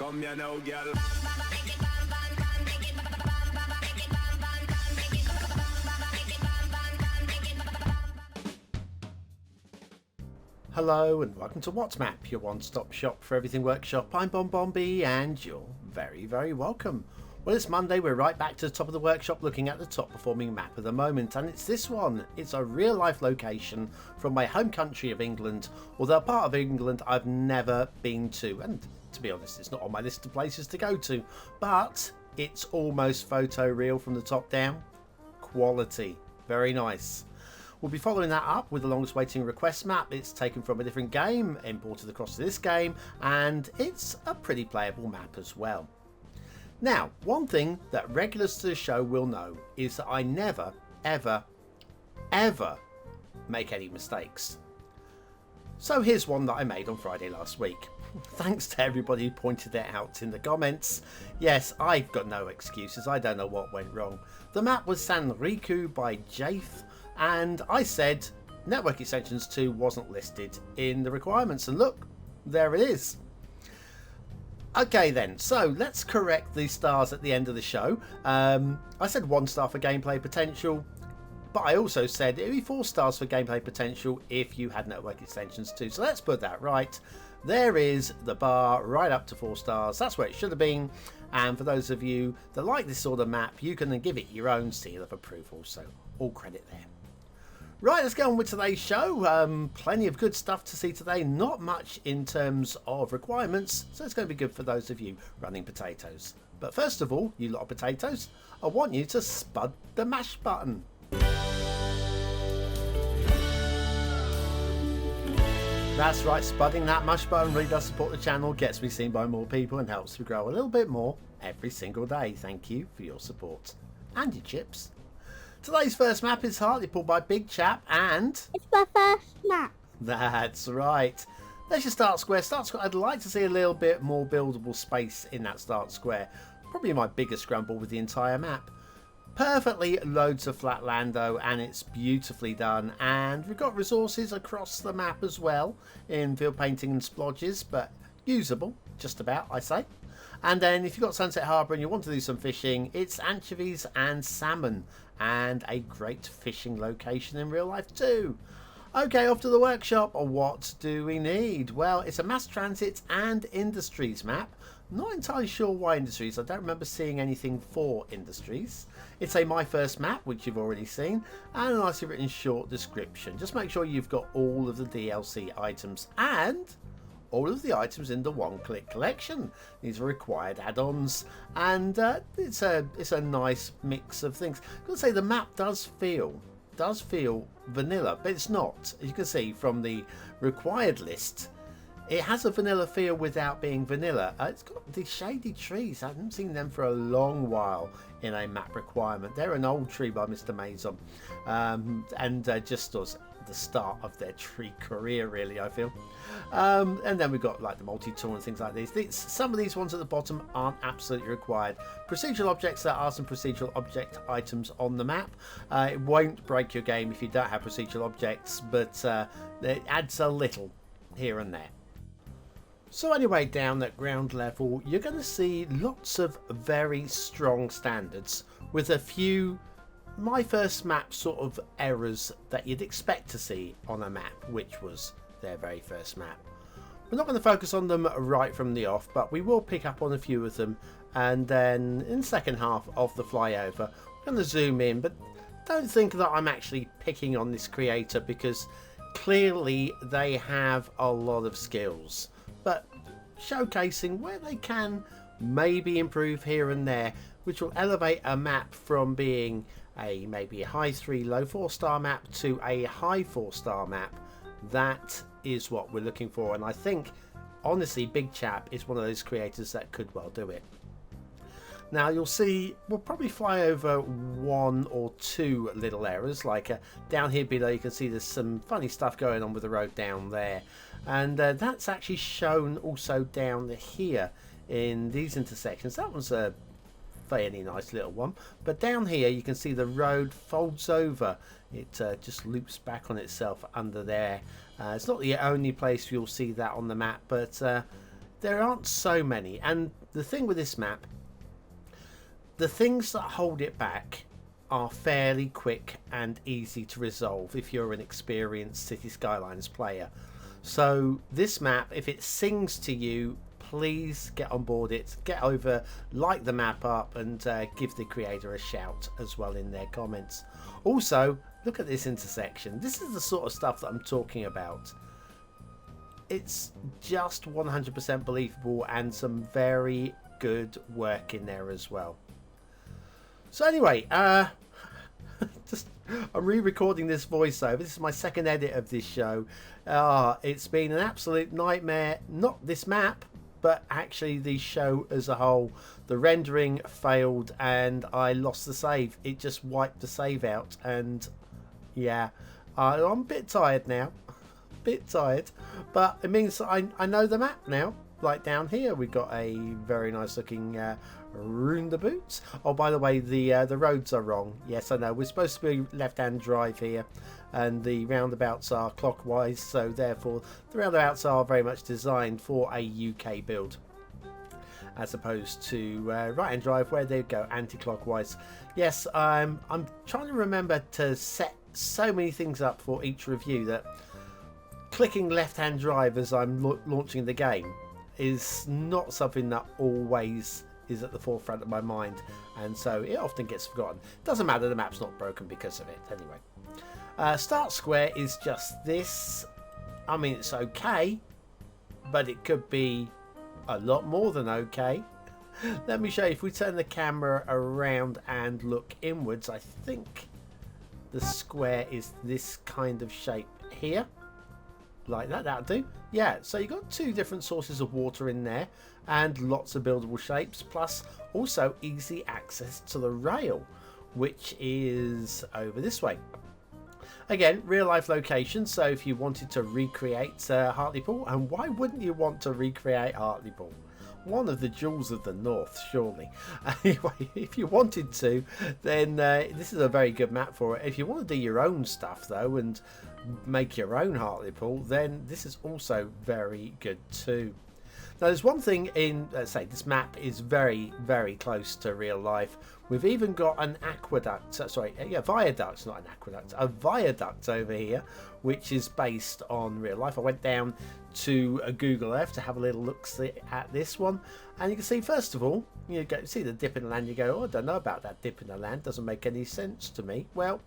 Come here now, girl. Hello and welcome to WhatsMap, your one-stop shop for everything workshop. I'm BonBonB and you're very, very welcome. Well, it's Monday, we're right back to the top of the workshop looking at the top performing map of the moment, and it's this one. It's a real life location from my home country of England, although a part of England I've never been to, and to be honest it's not on my list of places to go to, but it's almost photoreal from the top down. Quality, very nice. We'll be following that up with the longest waiting request map. It's taken from a different game, imported across to this game, and it's a pretty playable map as well. Now, one thing that regulars to the show will know is that I never, ever, ever make any mistakes. So here's one that I made on Friday last week. Thanks to everybody who pointed it out in the comments. Yes, I've got no excuses. I don't know what went wrong. The map was Sanriku by Jafe, and I said Network Extensions 2 wasn't listed in the requirements, and look, there it is. Okay then, so let's correct the stars at the end of the show. I said 1 star for gameplay potential, but I also said it would be 4 stars for gameplay potential if you had Network Extensions 2. So let's put that right. There is the bar right up to 4 stars. That's where it should have been. And for those of you that like this sort of map, you can then give it your own seal of approval. So all credit there. Right, let's go on with today's show. Plenty of good stuff to see today. Not much in terms of requirements, so it's going to be good for those of you running potatoes. But first of all, you lot of potatoes, I want you to spud the mash button. That's right, spudding that mash button really does support the channel, gets me seen by more people and helps me grow a little bit more every single day. Thank you for your support. And your chips. Today's first map is Hartlepool by Big Chap, and it's my first map. That's right. There's your start square. Start square. I'd like to see a little bit more buildable space in that start square. Probably my biggest grumble with the entire map. Perfectly loads of flat land though, and it's beautifully done. And we've got resources across the map as well in field painting and splodges, but usable, just about, I say. And then if you've got Sunset Harbour and you want to do some fishing, it's anchovies and salmon, and a great fishing location in real life too. Okay, off to the workshop. What do we need? Well, it's a mass transit and industries map. Not entirely sure why industries. I don't remember seeing anything for industries. It's a my first map, which you've already seen, and a nicely written short description. Just make sure you've got all of the DLC items and all of the items in the one-click collection. These are required add-ons, and it's a nice mix of things. I've got to say the map does feel vanilla, but it's not. As you can see from the required list, it has a vanilla feel without being vanilla. It's got these shady trees. I haven't seen them for a long while in a map requirement. They're an old tree by Mr. Mason, and just as the start of their tree career, really, I feel. And then we've got like the multi-tool and things like these. Some of these ones at the bottom aren't absolutely required. Procedural objects, there are some procedural object items on the map. It won't break your game if you don't have procedural objects, but it adds a little here and there. So anyway, down at ground level, you're going to see lots of very strong standards with a few my first map sort of errors that you'd expect to see on a map, which was their very first map. We're not going to focus on them right from the off, but we will pick up on a few of them, and then in the second half of the flyover we're going to zoom in. But don't think that I'm actually picking on this creator, because clearly they have a lot of skills, but showcasing where they can maybe improve here and there, which will elevate a map from being maybe a high 3 low 4 star map to a high 4 star map. That is what we're looking for, and I think honestly Big Chap is one of those creators that could well do it. Now you'll see we'll probably fly over 1 or 2 little errors, like down here below you can see there's some funny stuff going on with the road down there, and that's actually shown also down here in these intersections. That one's a fairly nice little one, but down here you can see the road folds over. It just loops back on itself under there. It's not the only place you'll see that on the map, but there aren't so many. And the thing with this map, the things that hold it back are fairly quick and easy to resolve if you're an experienced Cities Skylines player. So this map, if it sings to you, please get on board it, get over, like the map up, and give the creator a shout as well in their comments. Also, look at this intersection. This is the sort of stuff that I'm talking about. It's just 100% believable and some very good work in there as well. So anyway, I'm re-recording this voiceover. This is my second edit of this show. It's been an absolute nightmare. Not this map, but actually the show as a whole. The rendering failed and I lost the save. It just wiped the save out, and yeah, I'm a bit tired now. Bit tired, but it means I know the map now. Like down here, we've got a very nice looking Roundabouts. Oh, by the way, the roads are wrong. Yes, I know. We're supposed to be left-hand drive here, and the roundabouts are clockwise. So therefore, the roundabouts are very much designed for a UK build, as opposed to right-hand drive where they go anti-clockwise. Yes, I'm trying to remember to set so many things up for each review that clicking left-hand drive as I'm launching the game is not something that always is at the forefront of my mind, and so it often gets forgotten. Doesn't matter, the map's not broken because of it anyway. Start square is just this. I mean, it's okay, but it could be a lot more than okay. Let me show you. If we turn the camera around and look inwards, I think the square is this kind of shape here. Like that, that'll do. Yeah, so you've got two different sources of water in there and lots of buildable shapes, plus also easy access to the rail, which is over this way. Again, real life location, so if you wanted to recreate Hartlepool, and why wouldn't you want to recreate Hartlepool? One of the jewels of the north, surely. Anyway, if you wanted to, then this is a very good map for it. If you want to do your own stuff though and make your own Hartlepool, then this is also very good too. Now there's one thing in, let's say this map is very, very close to real life. We've even got an aqueduct, viaduct, not an aqueduct, a viaduct over here, which is based on real life. I went down to Google Earth to have a little look at this one, and you can see, first of all, you go see the dip in the land, you go, oh, I don't know about that dip in the land, doesn't make any sense to me. Well,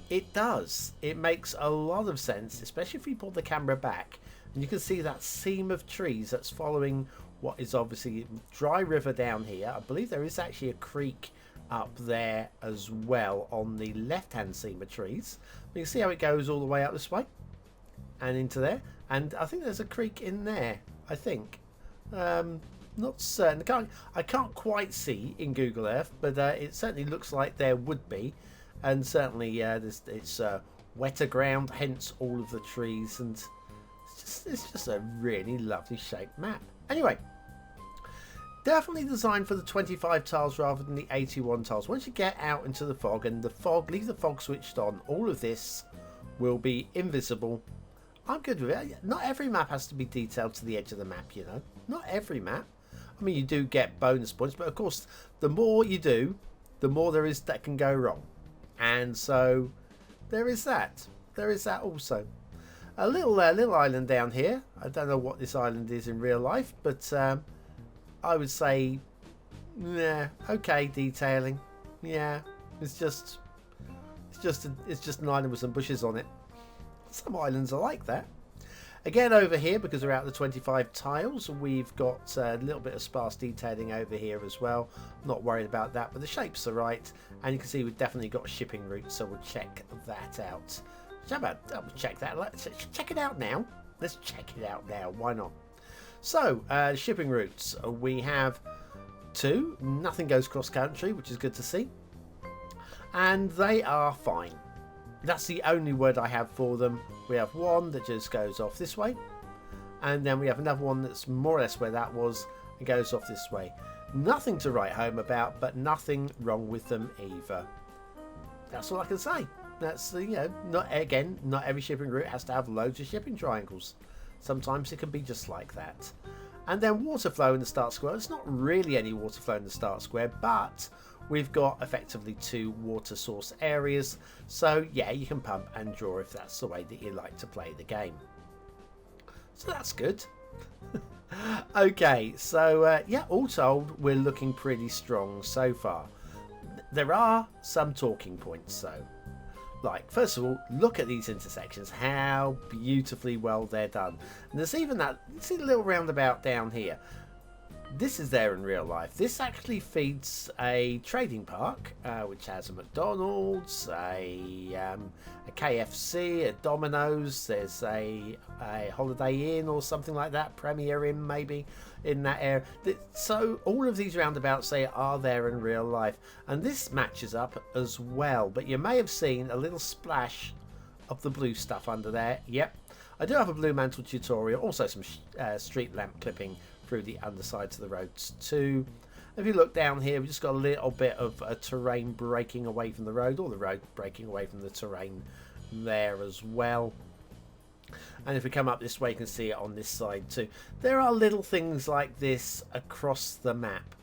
it does. It makes a lot of sense, especially if you pull the camera back and you can see that seam of trees that's following what is obviously dry river down here. I believe there is actually a creek up there as well on the left hand seam of trees. You can see how it goes all the way up this way and into there, and I think there's a creek in there, I think. Not certain. I can't quite see in Google Earth, but it certainly looks like there would be. And certainly it's wetter ground, hence all of the trees, and it's just a really lovely shaped map. Anyway, definitely designed for the 25 tiles rather than the 81 tiles. Once you get out into the fog and leave the fog switched on, all of this will be invisible. I'm good with it. Not every map has to be detailed to the edge of the map, you know. Not every map. I mean, you do get bonus points, but of course, the more you do, the more there is that can go wrong. And so there is that. There is that also. A little island down here. I don't know what this island is in real life, but I would say, yeah, okay detailing. Yeah, it's just an island with some bushes on it. Some islands are like that. Again, over here, because we're out the 25 tiles, we've got a little bit of sparse detailing over here as well. Not worried about that, but the shapes are right. And you can see we've definitely got a shipping route, so we'll check that out. How about check that? Let's check it out now. Let's check it out now. Why not? So, shipping routes. We have two. Nothing goes cross country, which is good to see. And they are fine. That's the only word I have for them. We have one that just goes off this way, and then we have another one that's more or less where that was and goes off this way. Nothing to write home about, but nothing wrong with them either. That's all I can say. That's, you know, not every shipping route has to have loads of shipping triangles. Sometimes it can be just like that. And then water flow in the start square. There's not really any water flow in the start square, but we've got effectively 2 water source areas. So yeah, you can pump and draw if that's the way that you like to play the game. So that's good. Okay, so yeah, all told, we're looking pretty strong so far. There are some talking points though. Like, first of all, look at these intersections, how beautifully well they're done. And there's even that, see the little roundabout down here. This is there in real life. This actually feeds a trading park, which has a McDonald's, a KFC, a Domino's. There's a Holiday Inn or something like that, Premier Inn maybe, in that area. So all of these roundabouts, they are there in real life. And this matches up as well. But you may have seen a little splash of the blue stuff under there. Yep. I do have a blue mantle tutorial, also some street lamp clipping through the undersides of the roads too. If you look down here, we've just got a little bit of a terrain breaking away from the road, or the road breaking away from the terrain there as well. And if we come up this way, you can see it on this side too. There are little things like this across the map,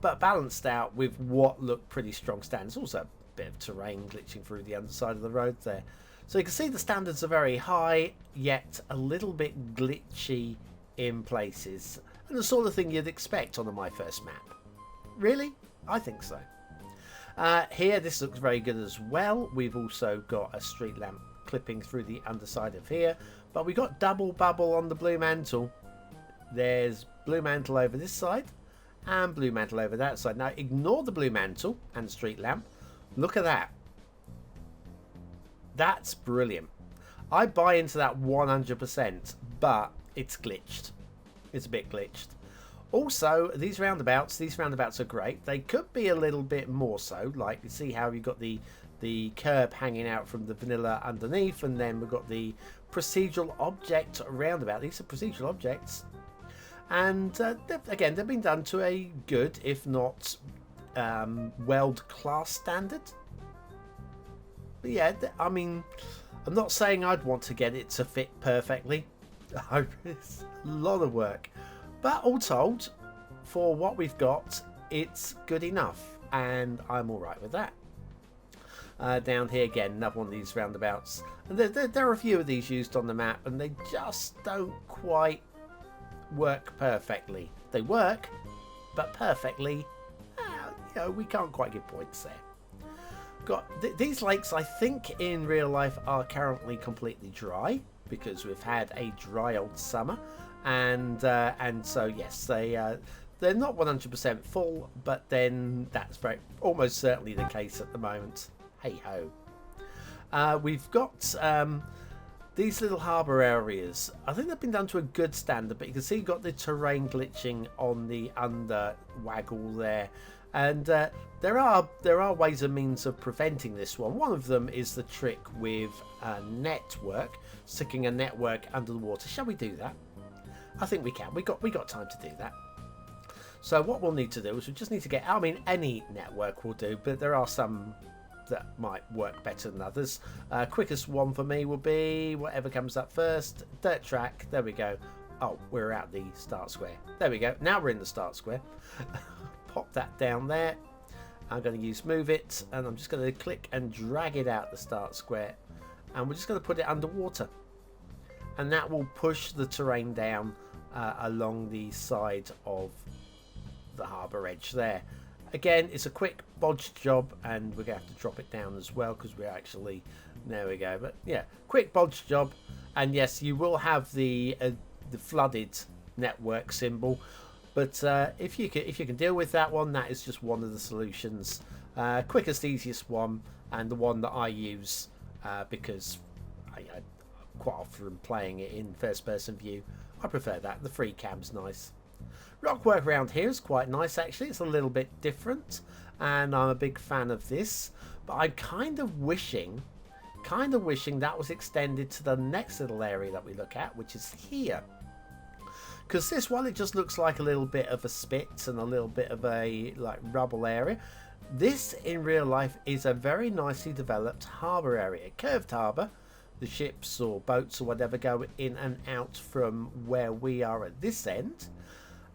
but balanced out with what look pretty strong standards. Also a bit of terrain glitching through the underside of the road there. So you can see the standards are very high, yet a little bit glitchy in places, and the sort of thing you'd expect on a My First map. Really? I think so. Here, this looks very good as well. We've also got a street lamp clipping through the underside of here, but we got double bubble on the blue mantle. There's blue mantle over this side and blue mantle over that side. Now ignore the blue mantle and the street lamp. Look at that. That's brilliant. I buy into that 100%, but it's glitched. It's a bit glitched. Also, these roundabouts are great. They could be a little bit more so. Like, you see how you've got the curb hanging out from the vanilla underneath, and then we've got the procedural object roundabout. These are procedural objects, and they've been done to a good, if not world-class standard. But yeah, I mean, I'm not saying I'd want to get it to fit perfectly. It's a lot of work, but all told, for what we've got, it's good enough, and I'm all right with that. Down here again, another one of these roundabouts, and there are a few of these used on the map, and they just don't quite work perfectly. They work, but perfectly, we can't quite give points there. Got these lakes, I think in real life, are currently completely dry, because we've had a dry old summer, and so yes, they're not 100% full, but then that's almost certainly the case at the moment. Hey ho. We've got these little harbour areas. I think they've been done to a good standard, but you can see you've got the terrain glitching on the under waggle there. And there are ways and means of preventing this one. One of them is the trick with a network, sticking a network under the water. Shall we do that? I think we can. We got time to do that. So what we'll need to do is we just need to get, I mean, any network will do, but there are some that might work better than others. Quickest one for me will be whatever comes up first. Dirt track. There we go. Oh, we're at the start square. There we go. Now we're in the start square. Pop that down there. I'm going to use move it, and I'm just going to click and drag it out the start square, and we're just going to put it underwater, and that will push the terrain down along the side of the harbour edge there. Again, it's a quick bodge job, and we're going to have to drop it down as well, because we're actually, there we go. But yeah, quick bodge job, and yes, you will have the flooded network symbol. But if you can deal with that one, that is just one of the solutions. Quickest, easiest one, and the one that I use because I quite often playing it in first-person view. I prefer that. The free cam's nice. Rockwork around here is quite nice actually. It's a little bit different, and I'm a big fan of this. But I'm kind of wishing that was extended to the next little area that we look at, which is here. Because this one, it just looks like a little bit of a spit and a little bit of a like rubble area. This in real life is a very nicely developed harbour area, curved harbour, the ships or boats or whatever go in and out from where we are at this end.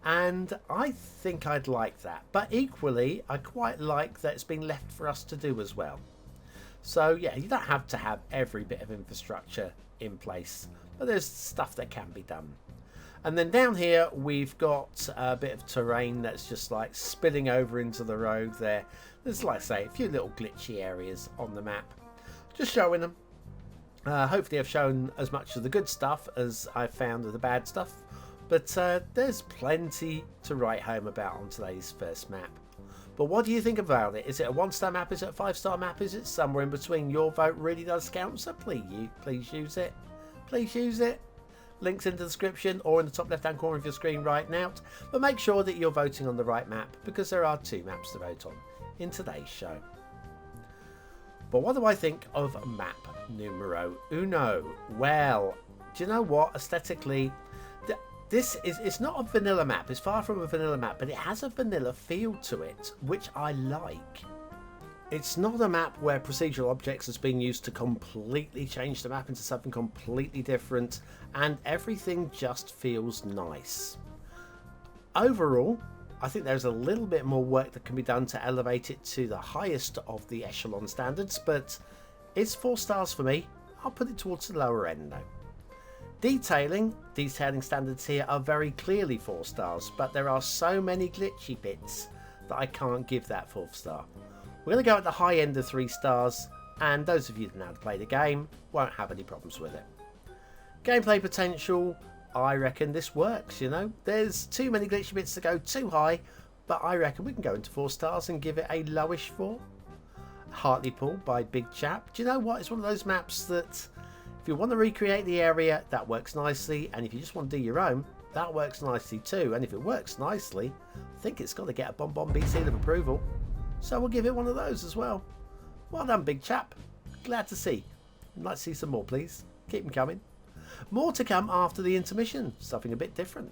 And I think I'd like that. But equally, I quite like that it's been left for us to do as well. So yeah, you don't have to have every bit of infrastructure in place, but there's stuff that can be done. And then down here we've got a bit of terrain that's just like spilling over into the road there. There's, like I say, a few little glitchy areas on the map. Just showing them. Hopefully I've shown as much of the good stuff as I've found of the bad stuff. But there's plenty to write home about on today's first map. But what do you think about it? Is it a 1-star map? Is it a 5-star map? Is it somewhere in between? Your vote really does count, so please use it. Please use it. Links in the description or in the top left hand corner of your screen right now. But make sure that you're voting on the right map, because there are 2 maps to vote on in today's show. But what do I think of map numero uno? Well, do you know what? Aesthetically, it's not a vanilla map. It's far from a vanilla map, but it has a vanilla feel to it, which I like. It's not a map where procedural objects has been used to completely change the map into something completely different, and everything just feels nice. Overall, I think there's a little bit more work that can be done to elevate it to the highest of the echelon standards, but it's 4 stars for me. I'll put it towards the lower end though. Detailing standards here are very clearly 4 stars, but there are so many glitchy bits that I can't give that 4th star. We're going to go at the high end of 3 stars, and those of you that know how to play the game won't have any problems with it. Gameplay potential, I reckon this works, you know. There's too many glitchy bits to go too high, but I reckon we can go into 4 stars and give it a lowish 4. Hartlepool by Big Chap. Do you know what? It's one of those maps that if you want to recreate the area, that works nicely, and if you just want to do your own, that works nicely too. And if it works nicely, I think it's got to get a BonBonB seal of approval. So we'll give it one of those as well. Well done, Big Chap. Glad to see. I'd like to see some more, please. Keep them coming. More to come after the intermission. Something a bit different.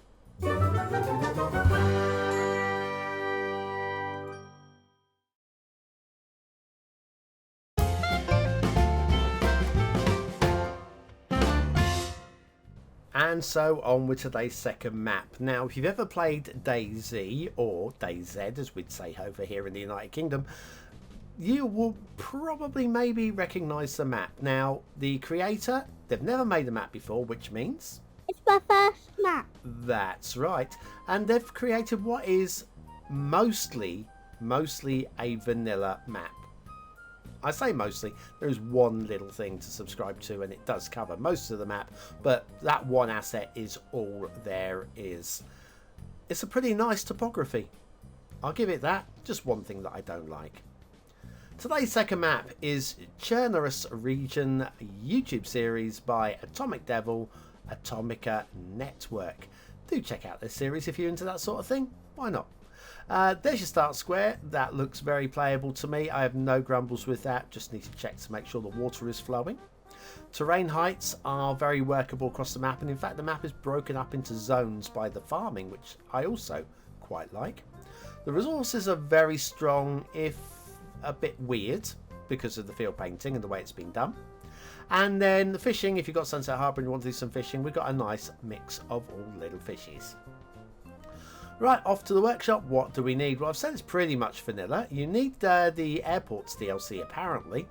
And so on with today's second map. Now, if you've ever played DayZ, or DayZ as we'd say over here in the United Kingdom, you will probably maybe recognise the map. Now, the creator, they've never made a map before, which means it's my first map. That's right. And they've created what is mostly a vanilla map. I say mostly, there is one little thing to subscribe to, and it does cover most of the map, but that one asset is all there is. It's a pretty nice topography. I'll give it that. Just one thing that I don't like. Today's second map is Chernarus region YouTube series by AtomicDevil, AtomicA Network. Do check out this series if you're into that sort of thing. Why not? There's your start square. That looks very playable to me. I have no grumbles with that. Just need to check to make sure the water is flowing. Terrain heights are very workable across the map, and in fact the map is broken up into zones by the farming, which I also quite like. The resources are very strong, if a bit weird because of the field painting and the way it's been done. And then the fishing, if you've got Sunset Harbour and you want to do some fishing, we've got a nice mix of all little fishies. Right, off to the workshop. What do we need? Well, I've said it's pretty much vanilla. You need the airports DLC, apparently.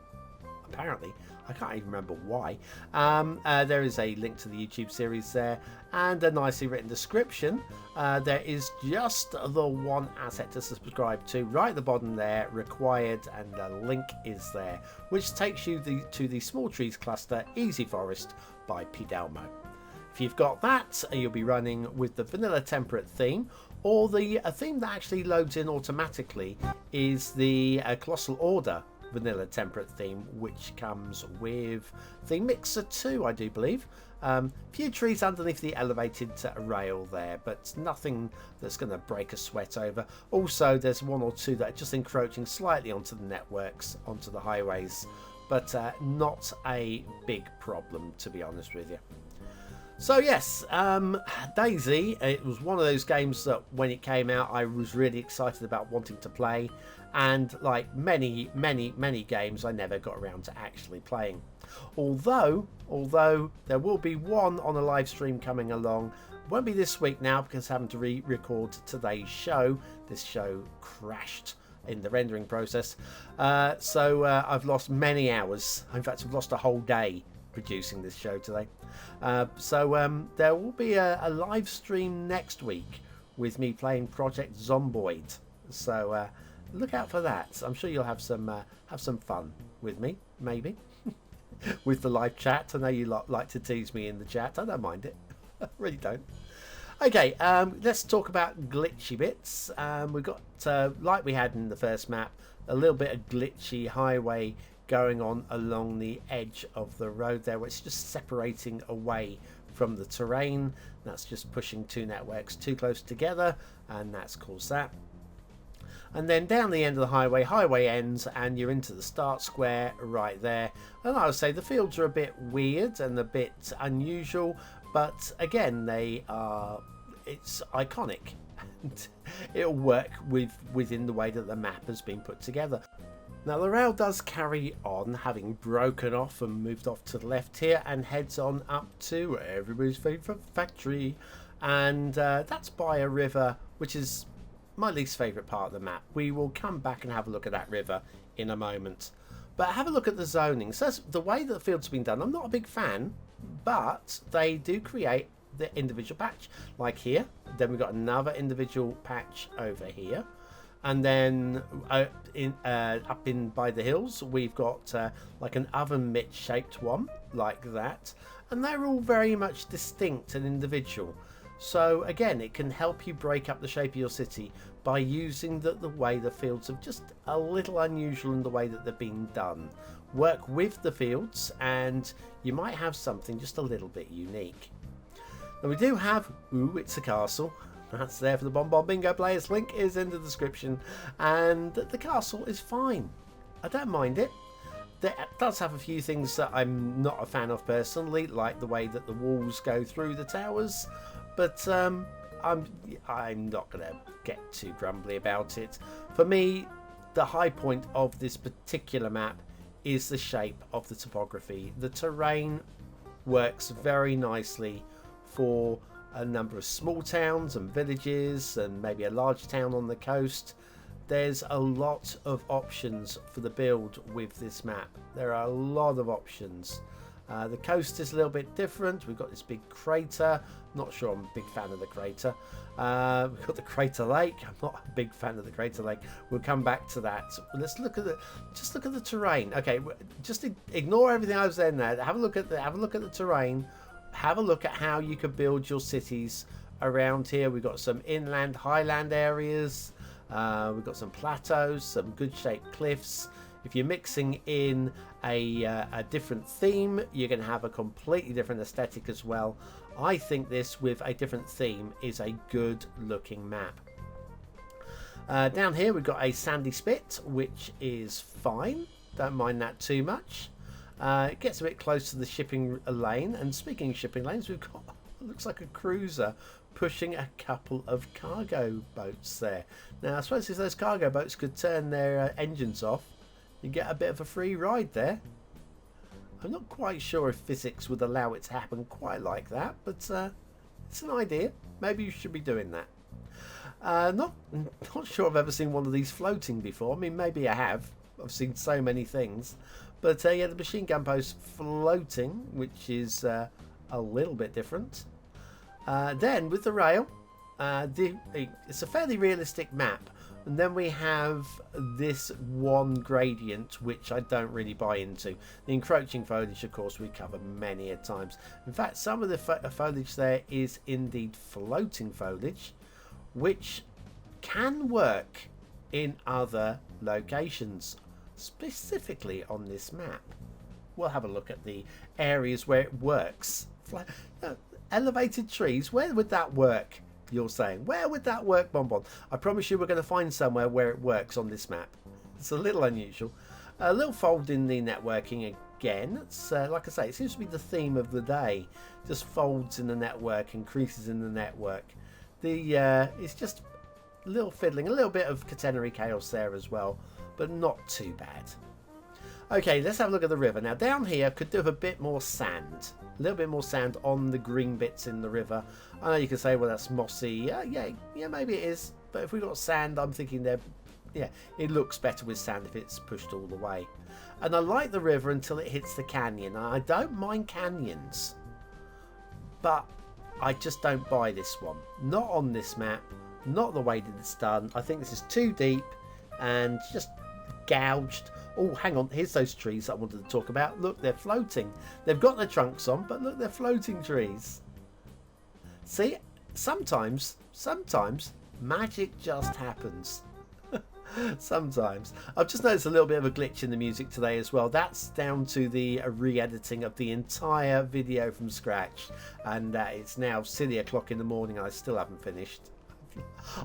I can't even remember why. There is a link to the YouTube series there and a nicely written description. There is just the one asset to subscribe to right at the bottom there, required, and the link is there, which takes you to the Small Trees Cluster Easy Forest by Pidelmo. If you've got that, you'll be running with the vanilla temperate theme, or the theme that actually loads in automatically is the Colossal Order vanilla temperate theme, which comes with the Mixer 2, I do believe. Few trees underneath the elevated rail there, but nothing that's going to break a sweat over. Also, there's one or two that are just encroaching slightly onto the networks, onto the highways, but not a big problem, to be honest with you. So yes, Daisy, it was one of those games that when it came out I was really excited about wanting to play, and like many games I never got around to actually playing. Although there will be one on a live stream coming along. Won't be this week now because having to re-record today's show. This show crashed in the rendering process, so I've lost many hours. In fact, I've lost a whole day producing this show today. So there will be a live stream next week with me playing Project Zomboid. So look out for that. I'm sure you'll have some fun with me, maybe with the live chat. I know you like to tease me in the chat. I don't mind it. I really don't. Okay, let's talk about glitchy bits. We've got, like we had in the first map, a little bit of glitchy highway going on along the edge of the road there, where it's just separating away from the terrain. That's just pushing two networks too close together, and that's caused that. And then down the end of the highway ends, and you're into the start square right there. And I would say the fields are a bit weird and a bit unusual, but again, it's iconic. And it'll work within the way that the map has been put together. Now the rail does carry on, having broken off and moved off to the left here, and heads on up to everybody's favourite factory, and that's by a river, which is my least favourite part of the map. We will come back and have a look at that river in a moment, but have a look at the zoning. So that's the way that the field's been done. I'm not a big fan, but they do create the individual patch, like here. Then we've got another individual patch over here. And then up in by the hills, we've got like an oven mitt shaped one like that, and they're all very much distinct and individual. So again, it can help you break up the shape of your city by using the way the fields are just a little unusual in the way that they're being done. Work with the fields and you might have something just a little bit unique. Now we do have, it's a castle. That's there for the BonBonBingo players. Link is in the description, and the castle is fine. I don't mind it. It does have a few things that I'm not a fan of personally, like the way that the walls go through the towers, but I'm not going to get too grumbly about it. For me, the high point of this particular map is the shape of the topography. The terrain works very nicely for a number of small towns and villages and maybe a large town on the coast. There's a lot of options for the build with this map. There are a lot of options. The coast is a little bit different. We've got this big crater. Not sure I'm a big fan of the crater. We've got the crater lake. I'm not a big fan of the crater lake. We'll come back to that. Let's look at just look at the terrain. Okay, just ignore everything I was saying there. Have a look at the terrain. Have a look at how you could build your cities around here. We've got some inland, highland areas. We've got some plateaus, some good shaped cliffs. If you're mixing in a different theme, you're going to have a completely different aesthetic as well. I think this with a different theme is a good looking map. Down here we've got a sandy spit, which is fine. Don't mind that too much. It gets a bit close to the shipping lane, and speaking of shipping lanes, we've got, it looks like a cruiser pushing a couple of cargo boats there. Now I suppose if those cargo boats could turn their engines off, you get a bit of a free ride there. I'm not quite sure if physics would allow it to happen quite like that, but it's an idea. Maybe you should be doing that. Not sure I've ever seen one of these floating before. I mean, maybe I have. I've seen so many things. But yeah, the machine gun post floating, which is a little bit different. Then with the rail, it's a fairly realistic map. And then we have this one gradient, which I don't really buy into. The encroaching foliage, of course, we cover many a times. In fact, some of the foliage there is indeed floating foliage, which can work in other locations, specifically on this map. We'll have a look at the areas where it works. Elevated trees, where would that work? You're saying, where would that work, BonBon? I promise you we're going to find somewhere where it works on this map. It's a little unusual. A little fold in the networking again. It's like I say, it seems to be the theme of the day. Just folds in the network, increases in the network. It's just a little fiddling, a little bit of catenary chaos there as well, but not too bad. Okay, let's have a look at the river. Now down here could do with a bit more sand. A little bit more sand on the green bits in the river. I know you can say, well, that's mossy. Yeah, maybe it is. But if we've got sand, I'm thinking it looks better with sand if it's pushed all the way. And I like the river until it hits the canyon. I don't mind canyons, but I just don't buy this one. Not on this map. Not the way that it's done. I think this is too deep and just gouged. Oh, hang on. Here's those trees that I wanted to talk about. Look, they're floating. They've got their trunks on, but look, they're floating trees. See, sometimes magic just happens. Sometimes. I've just noticed a little bit of a glitch in the music today as well. That's down to the re-editing of the entire video from scratch. And it's now silly o'clock in the morning and I still haven't finished.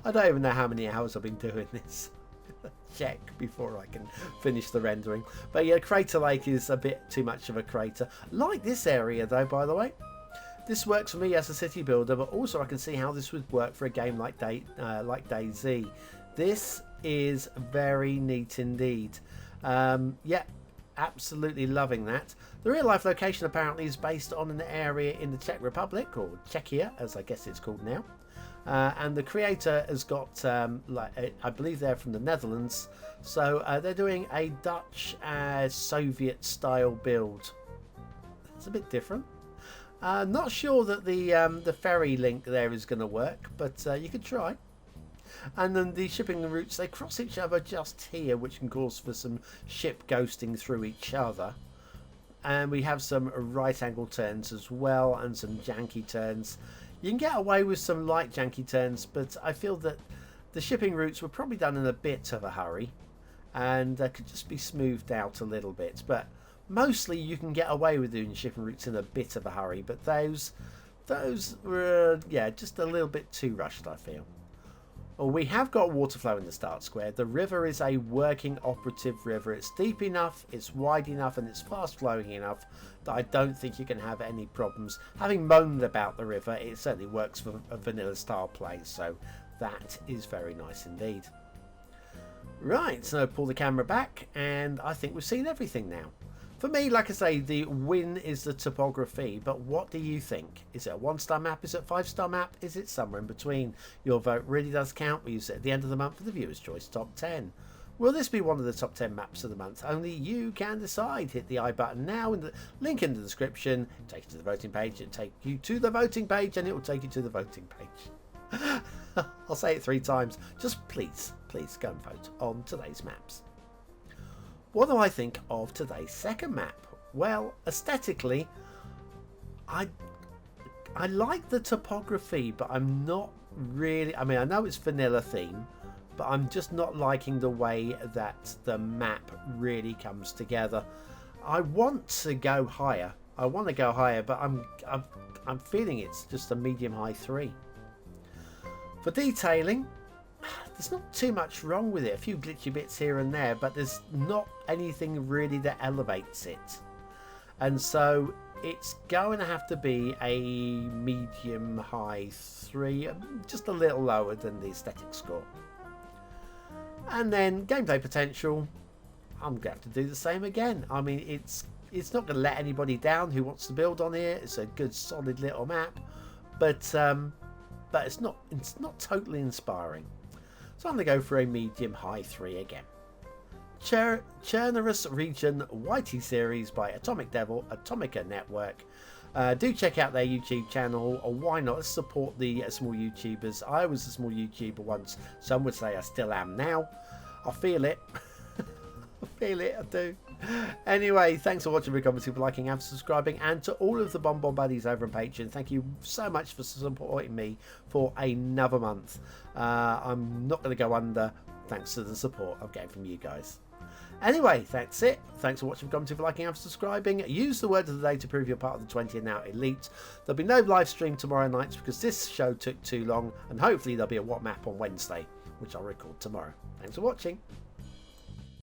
I don't even know how many hours I've been doing this. Check before I can finish the rendering. But yeah, Crater Lake is a bit too much of a crater. Like this area though, by the way. This works for me as a city builder, but also I can see how this would work for a game like DayZ. This is very neat indeed. Yeah, absolutely loving that. The real life location apparently is based on an area in the Czech Republic, or Czechia as I guess it's called now. And the creator has got, I believe they're from the Netherlands, so they're doing a Dutch Soviet style build. It's a bit different. Not sure that the ferry link there is going to work, but you could try. And then the shipping routes, they cross each other just here, which can cause for some ship ghosting through each other. And we have some right angle turns as well, and some janky turns. You can get away with some light janky turns, but I feel that the shipping routes were probably done in a bit of a hurry and could just be smoothed out a little bit. But mostly you can get away with doing shipping routes in a bit of a hurry, but those were, yeah, just a little bit too rushed, I feel. Well, we have got water flow in the start square. The river is a working operative river. It's deep enough, it's wide enough, and it's fast flowing enough that I don't think you can have any problems. Having moaned about the river, it certainly works for a vanilla style play, so that is very nice indeed. Right, so pull the camera back, and I think we've seen everything now. For me, like I say, the win is the topography, but what do you think? Is it a 1-star map? Is it a 5-star map? Is it somewhere in between? Your vote really does count. We use it at the end of the month for the Viewer's Choice Top 10. Will this be one of the top 10 maps of the month? Only you can decide. Hit the I button now, and the link in the description. Take you to the voting page. It'll take you to the voting page, and it will take you to the voting page. I'll say it 3 times. Just please go and vote on today's maps. What do I think of today's second map? Well, aesthetically, I like the topography, but I'm not really... I mean, I know it's vanilla theme, but I'm just not liking the way that the map really comes together. I want to go higher. But I'm feeling it's just a medium-high 3. For detailing, there's not too much wrong with it. A few glitchy bits here and there, but there's not anything really that elevates it. And so it's going to have to be a medium-high 3, just a little lower than the aesthetic score. And then gameplay potential, I'm going to have to do the same again. I mean, it's not going to let anybody down who wants to build on here. It's a good, solid little map, but it's not totally inspiring. So I'm going to go for a medium-high 3 again. Chernarus Region YT series by AtomicDevil, AtomicA Network. Do check out their YouTube channel, or why not? Let's support the small YouTubers. I was a small YouTuber once. Some would say I still am now. I feel it. I feel it, I do. Anyway, thanks for watching, commenting, liking and subscribing, and to all of the BonBon buddies over on Patreon, thank you so much for supporting me for another month. I'm not going to go under thanks to the support I'm getting from you guys. Anyway, that's it. Thanks for watching, commenting, liking and subscribing. Use the word of the day to prove you're part of the 20 and now elite. There'll be no live stream tomorrow night because this show took too long, and hopefully there'll be a What Map on Wednesday, which I'll record tomorrow. Thanks for watching.